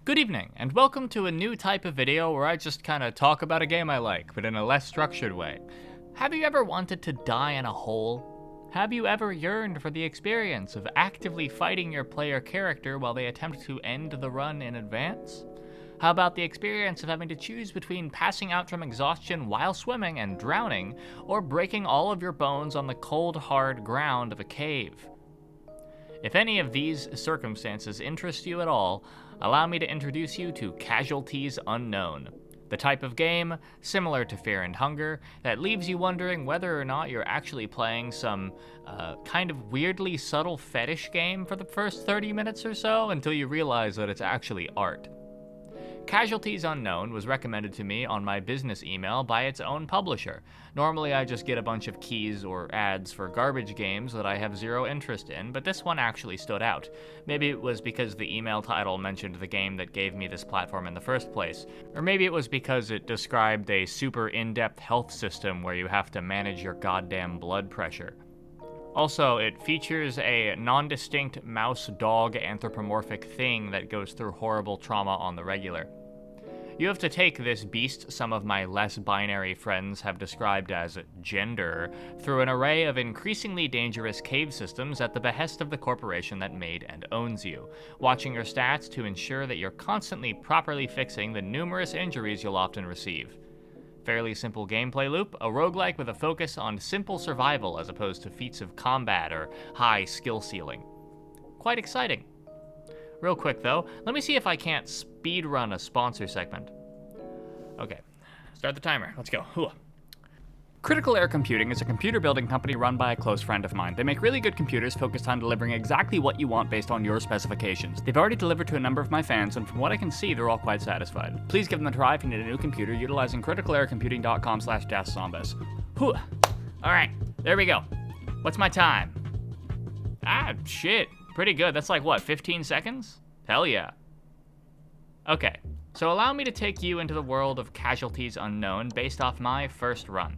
Good evening, and welcome to a new type of video where I just kinda talk about a game I like, but in a less structured way. Have you ever wanted to die in a hole? Have you ever yearned for the experience of actively fighting your player character while they attempt to end the run in advance? How about the experience of having to choose between passing out from exhaustion while swimming and drowning, or breaking all of your bones on the cold, hard ground of a cave? If any of these circumstances interest you at all, allow me to introduce you to Casualties Unknown, the type of game, similar to Fear and Hunger, that leaves you wondering whether or not you're actually playing some kind of weirdly subtle fetish game for the first 30 minutes or so until you realize that it's actually art. Casualties Unknown was recommended to me on my business email by its own publisher. Normally I just get a bunch of keys or ads for garbage games that I have zero interest in, but this one actually stood out. Maybe it was because the email title mentioned the game that gave me this platform in the first place, or maybe it was because it described a super in-depth health system where you have to manage your goddamn blood pressure. Also, it features a non-distinct mouse-dog anthropomorphic thing that goes through horrible trauma on the regular. You have to take this beast some of my less binary friends have described as gender through an array of increasingly dangerous cave systems at the behest of the corporation that made and owns you, watching your stats to ensure that you're constantly properly fixing the numerous injuries you'll often receive. Fairly simple gameplay loop, a roguelike with a focus on simple survival as opposed to feats of combat or high skill ceiling. Quite exciting. Real quick though, let me see if I can't speedrun a sponsor segment. Okay, start the timer, let's go. Hooah. Critical Air Computing is a computer building company run by a close friend of mine. They make really good computers focused on delivering exactly what you want based on your specifications. They've already delivered to a number of my fans, and from what I can see, they're all quite satisfied. Please give them a try if you need a new computer utilizing criticalaircomputing.com/Daszombes. Whew. Alright, there we go. What's my time? Shit. Pretty good. That's like, what, 15 seconds? Hell yeah. Okay, so allow me to take you into the world of Casualties Unknown based off my first run.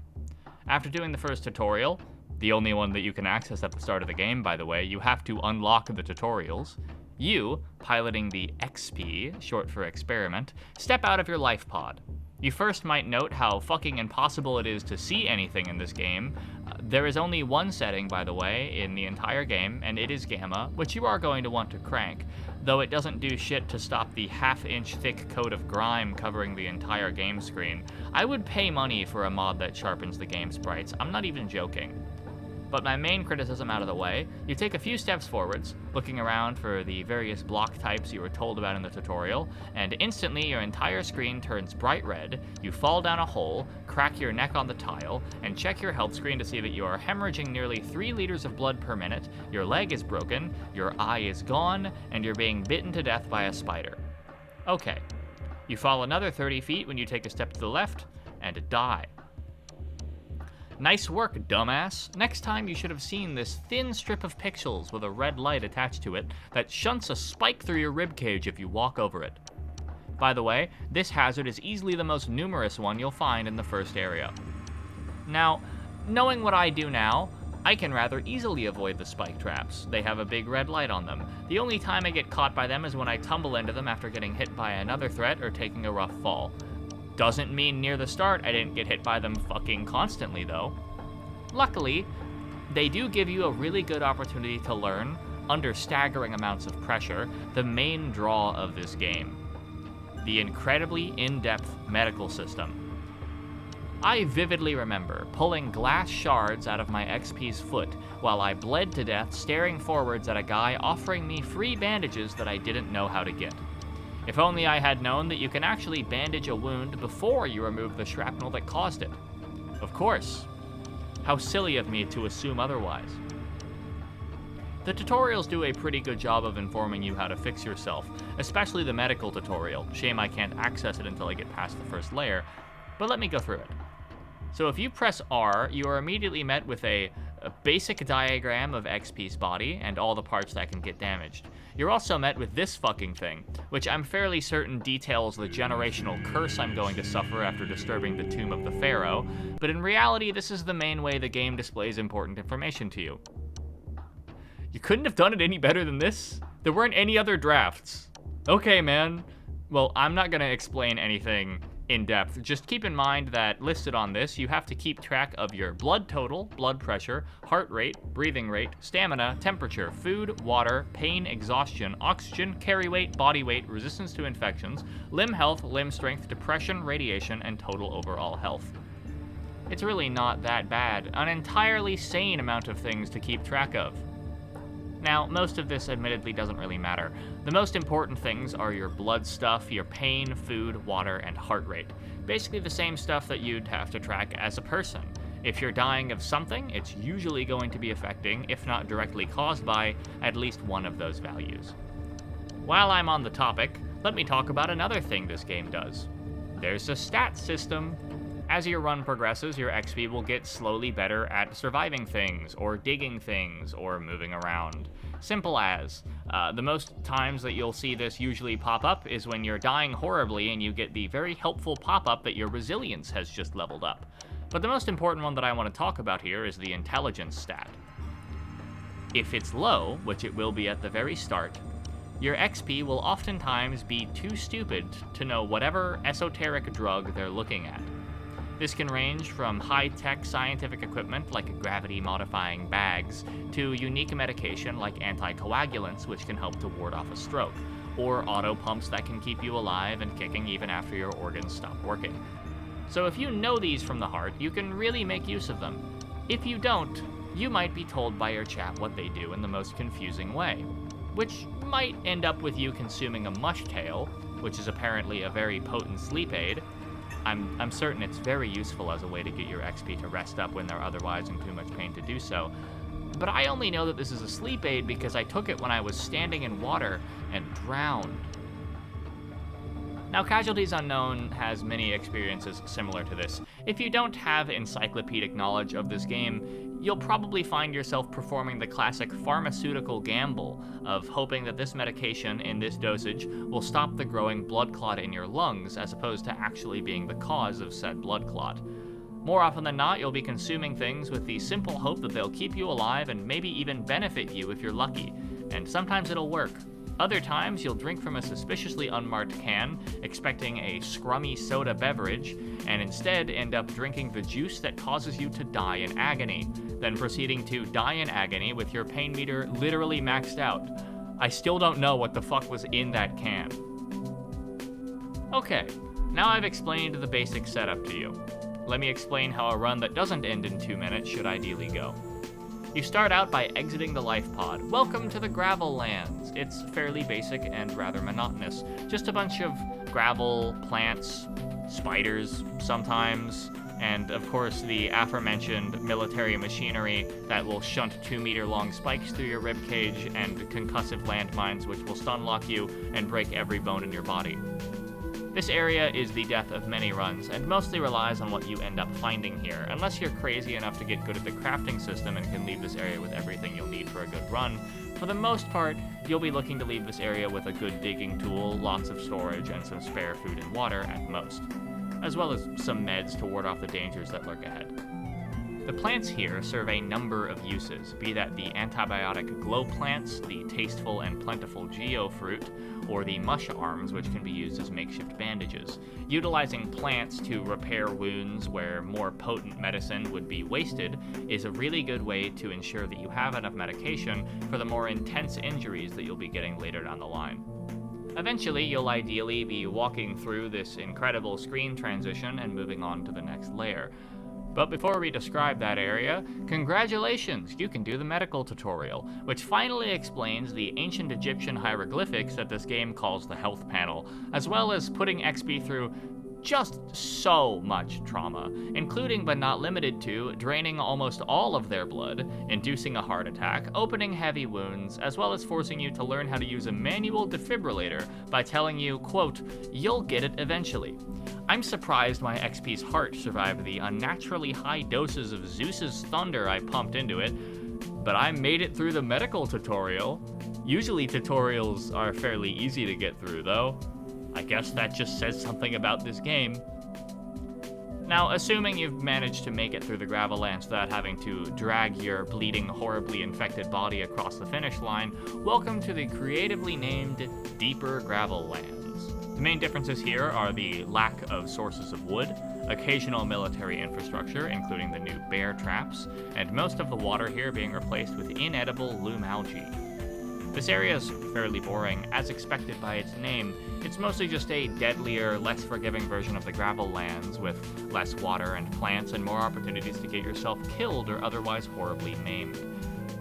After doing the first tutorial, the only one that you can access at the start of the game, by the way, you have to unlock the tutorials. You, piloting the XP, short for experiment, step out of your life pod. You first might note how fucking impossible it is to see anything in this game. There is only one setting, by the way, in the entire game, and it is Gamma, which you are going to want to crank, though it doesn't do shit to stop the half-inch thick coat of grime covering the entire game screen. I would pay money for a mod that sharpens the game sprites. I'm not even joking. But my main criticism out of the way, you take a few steps forwards, looking around for the various block types you were told about in the tutorial, and instantly your entire screen turns bright red, you fall down a hole, crack your neck on the tile, and check your health screen to see that you are hemorrhaging nearly 3 liters of blood per minute, your leg is broken, your eye is gone, and you're being bitten to death by a spider. Okay. You fall another 30 feet when you take a step to the left, and die. Nice work, dumbass. Next time you should have seen this thin strip of pixels with a red light attached to it that shunts a spike through your ribcage if you walk over it. By the way, this hazard is easily the most numerous one you'll find in the first area. Now, knowing what I do now, I can rather easily avoid the spike traps. They have a big red light on them. The only time I get caught by them is when I tumble into them after getting hit by another threat or taking a rough fall. Doesn't mean near the start I didn't get hit by them fucking constantly though. Luckily, they do give you a really good opportunity to learn, under staggering amounts of pressure, the main draw of this game. The incredibly in-depth medical system. I vividly remember pulling glass shards out of my XP's foot while I bled to death staring forwards at a guy offering me free bandages that I didn't know how to get. If only I had known that you can actually bandage a wound before you remove the shrapnel that caused it. Of course. How silly of me to assume otherwise. The tutorials do a pretty good job of informing you how to fix yourself, especially the medical tutorial. Shame I can't access it until I get past the first layer, but let me go through it. So if you press R, you are immediately met with a basic diagram of XP's body and all the parts that can get damaged. You're also met with this fucking thing, which I'm fairly certain details the generational curse I'm going to suffer after disturbing the tomb of the pharaoh, but in reality this is the main way the game displays important information to you. You couldn't have done it any better than this? There weren't any other drafts. Okay, man. Well, I'm not going to explain anything in depth. Just keep in mind that listed on this, you have to keep track of your blood total, blood pressure, heart rate, breathing rate, stamina, temperature, food, water, pain, exhaustion, oxygen, carry weight, body weight, resistance to infections, limb health, limb strength, depression, radiation, and total overall health. It's really not that bad. An entirely sane amount of things to keep track of. Now, most of this admittedly doesn't really matter. The most important things are your blood stuff, your pain, food, water, and heart rate. Basically the same stuff that you'd have to track as a person. If you're dying of something, it's usually going to be affecting, if not directly caused by, at least one of those values. While I'm on the topic, let me talk about another thing this game does. There's a stat system. As your run progresses, your XP will get slowly better at surviving things, or digging things, or moving around. Simple as. The most times that you'll see this usually pop up is when you're dying horribly and you get the very helpful pop-up that your resilience has just leveled up. But the most important one that I want to talk about here is the intelligence stat. If it's low, which it will be at the very start, your XP will oftentimes be too stupid to know whatever esoteric drug they're looking at. This can range from high-tech scientific equipment like gravity-modifying bags to unique medication like anticoagulants which can help to ward off a stroke, or auto pumps that can keep you alive and kicking even after your organs stop working. So if you know these from the heart, you can really make use of them. If you don't, you might be told by your chat what they do in the most confusing way, which might end up with you consuming a mushtail, which is apparently a very potent sleep aid. I'm certain it's very useful as a way to get your XP to rest up when they're otherwise in too much pain to do so. But I only know that this is a sleep aid because I took it when I was standing in water and drowned. Now, Casualties Unknown has many experiences similar to this. If you don't have encyclopedic knowledge of this game, you'll probably find yourself performing the classic pharmaceutical gamble of hoping that this medication in this dosage will stop the growing blood clot in your lungs as opposed to actually being the cause of said blood clot. More often than not, you'll be consuming things with the simple hope that they'll keep you alive and maybe even benefit you if you're lucky, and sometimes it'll work. Other times, you'll drink from a suspiciously unmarked can, expecting a scrummy soda beverage, and instead end up drinking the juice that causes you to die in agony, then proceeding to die in agony with your pain meter literally maxed out. I still don't know what the fuck was in that can. Okay, now I've explained the basic setup to you. Let me explain how a run that doesn't end in 2 minutes should ideally go. You start out by exiting the life pod. Welcome to the gravel lands. It's fairly basic and rather monotonous. Just a bunch of gravel, plants, spiders sometimes, and of course the aforementioned military machinery that will shunt 2-meter long spikes through your ribcage and concussive landmines which will stun lock you and break every bone in your body. This area is the death of many runs, and mostly relies on what you end up finding here. Unless you're crazy enough to get good at the crafting system and can leave this area with everything you'll need for a good run, for the most part, you'll be looking to leave this area with a good digging tool, lots of storage, and some spare food and water at most, as well as some meds to ward off the dangers that lurk ahead. The plants here serve a number of uses, be that the antibiotic glow plants, the tasteful and plentiful geofruit, or the mush arms, which can be used as makeshift bandages. Utilizing plants to repair wounds where more potent medicine would be wasted is a really good way to ensure that you have enough medication for the more intense injuries that you'll be getting later down the line. Eventually, you'll ideally be walking through this incredible screen transition and moving on to the next layer. But before we describe that area, congratulations, you can do the medical tutorial, which finally explains the ancient Egyptian hieroglyphics that this game calls the health panel, as well as putting XP through just so much trauma, including but not limited to draining almost all of their blood, inducing a heart attack, opening heavy wounds, as well as forcing you to learn how to use a manual defibrillator by telling you, quote, "You'll get it eventually." I'm surprised my XP's heart survived the unnaturally high doses of Zeus's thunder I pumped into it, but I made it through the medical tutorial. Usually tutorials are fairly easy to get through though. I guess that just says something about this game. Now, assuming you've managed to make it through the gravel lands without having to drag your bleeding, horribly infected body across the finish line, welcome to the creatively named Deeper Gravel Lands. The main differences here are the lack of sources of wood, occasional military infrastructure, including the new bear traps, and most of the water here being replaced with inedible loom algae. This area is fairly boring, as expected by its name. It's mostly just a deadlier, less forgiving version of the gravel lands, with less water and plants and more opportunities to get yourself killed or otherwise horribly maimed.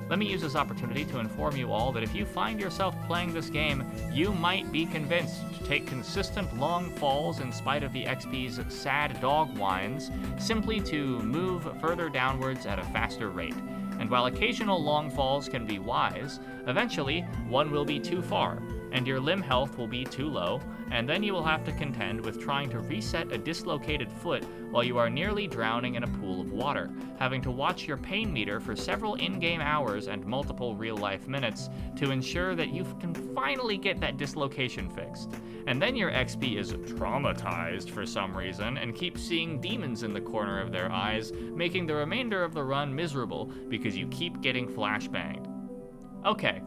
Let me use this opportunity to inform you all that if you find yourself playing this game, you might be convinced to take consistent long falls in spite of the XP's sad dog whines, simply to move further downwards at a faster rate. And while occasional long falls can be wise, eventually one will be too far, and your limb health will be too low, and then you will have to contend with trying to reset a dislocated foot while you are nearly drowning in a pool of water, having to watch your pain meter for several in-game hours and multiple real-life minutes to ensure that you can finally get that dislocation fixed. And then your XP is traumatized for some reason and keeps seeing demons in the corner of their eyes, making the remainder of the run miserable because you keep getting flashbanged. Okay,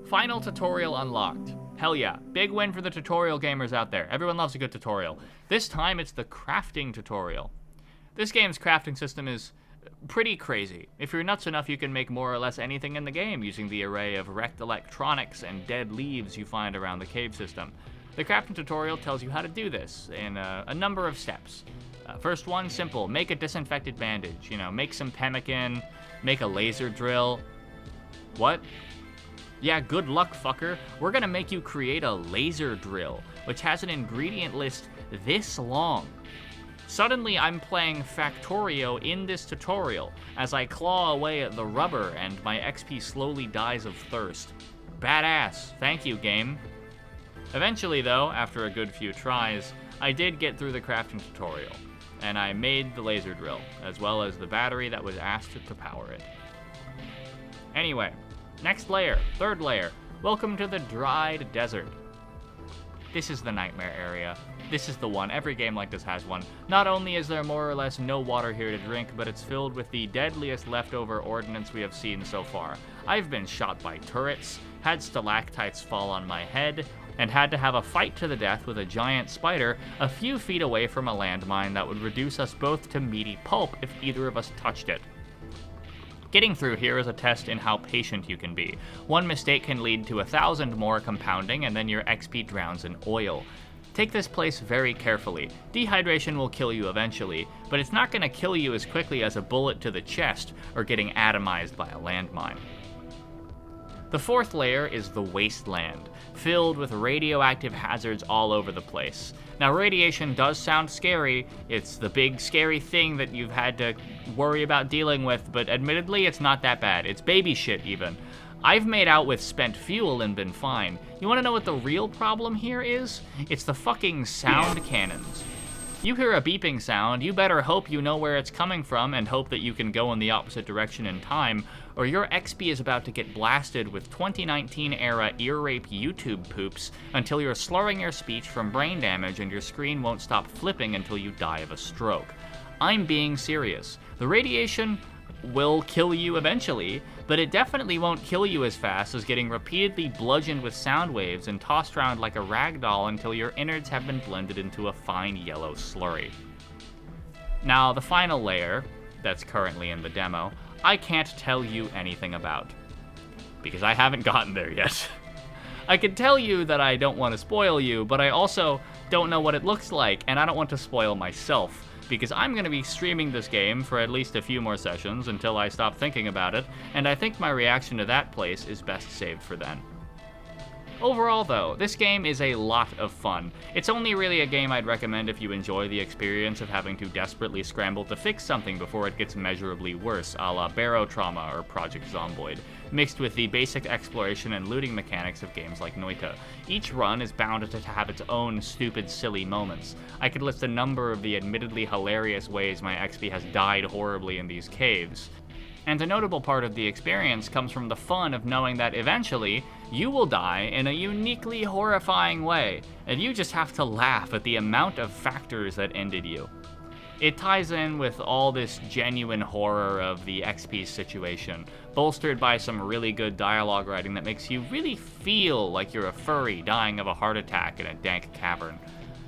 final tutorial unlocked. Hell yeah, big win for the tutorial gamers out there. Everyone loves a good tutorial. This time it's the crafting tutorial. This game's crafting system is pretty crazy. If you're nuts enough, you can make more or less anything in the game using the array of wrecked electronics and dead leaves you find around the cave system. The crafting tutorial tells you how to do this in a number of steps. First one, simple, make a disinfected bandage. Make some pemmican, make a laser drill. What? Yeah, good luck, fucker. We're gonna make you create a laser drill, which has an ingredient list this long. Suddenly, I'm playing Factorio in this tutorial as I claw away at the rubber and my XP slowly dies of thirst. Badass. Thank you, game. Eventually, though, after a good few tries, I did get through the crafting tutorial, and I made the laser drill, as well as the battery that was asked to power it. Anyway, next layer, third layer. Welcome to the dried desert. This is the nightmare area. This is the one. Every game like this has one. Not only is there more or less no water here to drink, but it's filled with the deadliest leftover ordnance we have seen so far. I've been shot by turrets, had stalactites fall on my head, and had to have a fight to the death with a giant spider a few feet away from a landmine that would reduce us both to meaty pulp if either of us touched it. Getting through here is a test in how patient you can be. One mistake can lead to 1,000 more compounding, and then your XP drowns in oil. Take this place very carefully. Dehydration will kill you eventually, but it's not going to kill you as quickly as a bullet to the chest or getting atomized by a landmine. The fourth layer is the wasteland, filled with radioactive hazards all over the place. Now, radiation does sound scary. It's the big scary thing that you've had to worry about dealing with, but admittedly, it's not that bad. It's baby shit, even. I've made out with spent fuel and been fine. You want to know what the real problem here is? It's the fucking sound cannons. You hear a beeping sound, you better hope you know where it's coming from and hope that you can go in the opposite direction in time, or your XP is about to get blasted with 2019-era ear rape YouTube poops until you're slurring your speech from brain damage and your screen won't stop flipping until you die of a stroke. I'm being serious. The radiation will kill you eventually, but it definitely won't kill you as fast as getting repeatedly bludgeoned with sound waves and tossed around like a rag doll until your innards have been blended into a fine yellow slurry. Now, the final layer, that's currently in the demo, I can't tell you anything about, because I haven't gotten there yet. I can tell you that I don't want to spoil you, but I also don't know what it looks like, and I don't want to spoil myself, because I'm going to be streaming this game for at least a few more sessions until I stop thinking about it, and I think my reaction to that place is best saved for then. Overall, though, this game is a lot of fun. It's only really a game I'd recommend if you enjoy the experience of having to desperately scramble to fix something before it gets measurably worse, a la Barotrauma or Project Zomboid, mixed with the basic exploration and looting mechanics of games like Noita. Each run is bound to have its own stupid, silly moments. I could list a number of the admittedly hilarious ways my XP has died horribly in these caves. And a notable part of the experience comes from the fun of knowing that eventually, you will die in a uniquely horrifying way, and you just have to laugh at the amount of factors that ended you. It ties in with all this genuine horror of the XP situation, bolstered by some really good dialogue writing that makes you really feel like you're a furry dying of a heart attack in a dank cavern.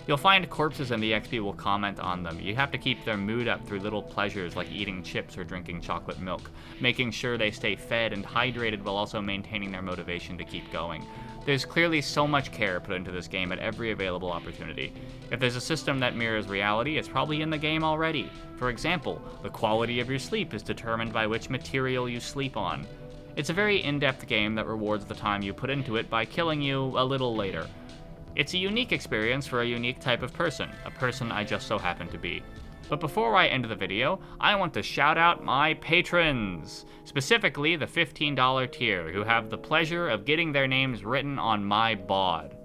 You'll find corpses and the XP will comment on them. You have to keep their mood up through little pleasures like eating chips or drinking chocolate milk, making sure they stay fed and hydrated while also maintaining their motivation to keep going. There's clearly so much care put into this game at every available opportunity. If there's a system that mirrors reality, it's probably in the game already. For example, the quality of your sleep is determined by which material you sleep on. It's a very in-depth game that rewards the time you put into it by killing you a little later. It's a unique experience for a unique type of person, a person I just so happen to be. But before I end the video, I want to shout out my patrons, specifically the $15 tier, who have the pleasure of getting their names written on my bod.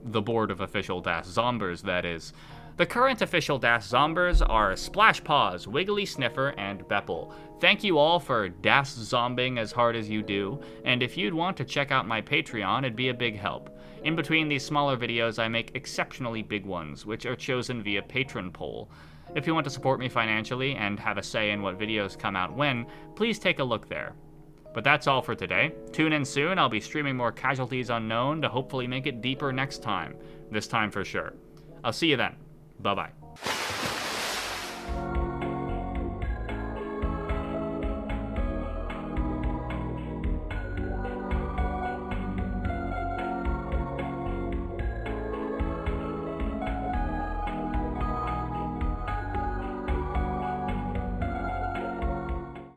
The board of official Daszombes, that is. The current official Daszombes are Splashpaws, Wiggly Sniffer, and Beppel. Thank you all for Daszombing as hard as you do, and if you'd want to check out my Patreon, it'd be a big help. In between these smaller videos, I make exceptionally big ones, which are chosen via patron poll. If you want to support me financially and have a say in what videos come out when, please take a look there. But that's all for today. Tune in soon, I'll be streaming more Casualties Unknown to hopefully make it deeper next time. This time for sure. I'll see you then. Bye-bye.